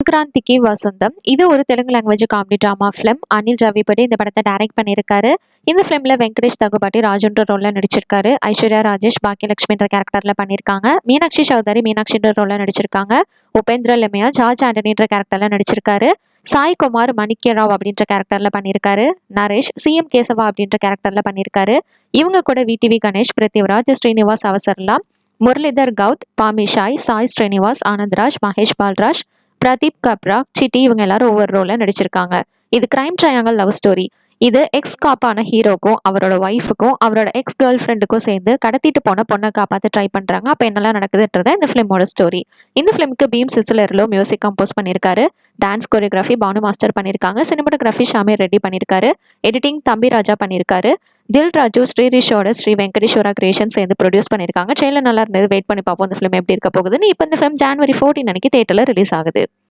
சங்கராந்திக்கு வசந்தம் இது ஒரு Telugu language comedy drama film. Anil ஜாவிபடி இந்த படத்தை டைரக்ட் பண்ணியிருக்காரு. இந்த ஃபிலிம்ல வெங்கடேஷ் தகுபாட்டி ராஜுன்ற ரோல்ல நடிச்சிருக்காரு. ஐஸ்வர்யா ராஜேஷ் பாக்கியலட்சுமின்ற கேரக்டர்ல பண்ணியிருக்காங்க. மீனாட்சி சௌதரி மீனாட்சின்ற ரோல்ல நடிச்சிருக்காங்க. உபேந்திர லெமையா ஜார்ஜ் ஆண்டனின்ற கேரக்டர்ல நடிச்சிருக்காரு. சாய் குமார் மணிக்கராவ் அப்படின்ற கேரக்டர்ல பண்ணியிருக்காரு. நரேஷ் சிஎம் கேசவா அப்படின்ற கேரக்டர்ல பண்ணியிருக்காரு. இவங்க கூட விடிவி கணேஷ், பிருத்திவிராஜ், ஸ்ரீனிவாஸ் அவசர்லாம், முரளிதர் கவுத், பாமி ஷாய், சாய் ஸ்ரீனிவாஸ், ஆனந்த்ராஜ், மகேஷ் பால்ராஜ், பிரதீப் கப்ரா, சிட்டி இவங்க எல்லாரும் ஒவ்வொரு ரோல்ல நடிச்சிருக்காங்க. இது கிரைம் ட்ரையாங்கல் லவ் ஸ்டோரி. இது எக்ஸ் காப்பான ஹீரோக்கும் அவரோட ஒய்ஃபுக்கும் அவரோட எக்ஸ் கேர்ள் ஃப்ரெண்டுக்கும் சேர்ந்து கடத்திட்டு போன பொண்ணை காப்பாற்ற ட்ரை பண்றாங்க. அப்ப என்னெல்லாம் நடக்குதுன்றத இந்த ஃபிலிமோட ஸ்டோரி. இந்த ஃபிலிமுக்கு பீம் சிஸ்லர்லோ மியூசிக் கம்போஸ் பண்ணியிருக்காரு. டான்ஸ் கோரியோகிராஃபி பானு மாஸ்டர் பண்ணியிருக்காங்க. சினிமாட்டோகிராஃபி ஷாமீர் ரெட்டி பண்ணியிருக்காரு. எடிட்டிங் தம்பி ராஜா பண்ணியிருக்காரு. தில் ராஜு ஸ்ரீரிஷோட ஸ்ரீ வெங்கடேஸ்வரா கிரியேஷன் சேர்ந்து ப்ரொடியூஸ் பண்ணியிருக்காங்க. ட்ரெயிலர் நல்லா இருந்தது. வெயிட் பண்ணி பார்ப்போம் இந்த ஃபிலிம் எப்படி இருக்க போகுதுன்னு. இப்போ இந்த ஃபிலிம் ஜனவரி 14 அன்னைக்கு தியேட்டர்ல ரிலீஸ் ஆகுது.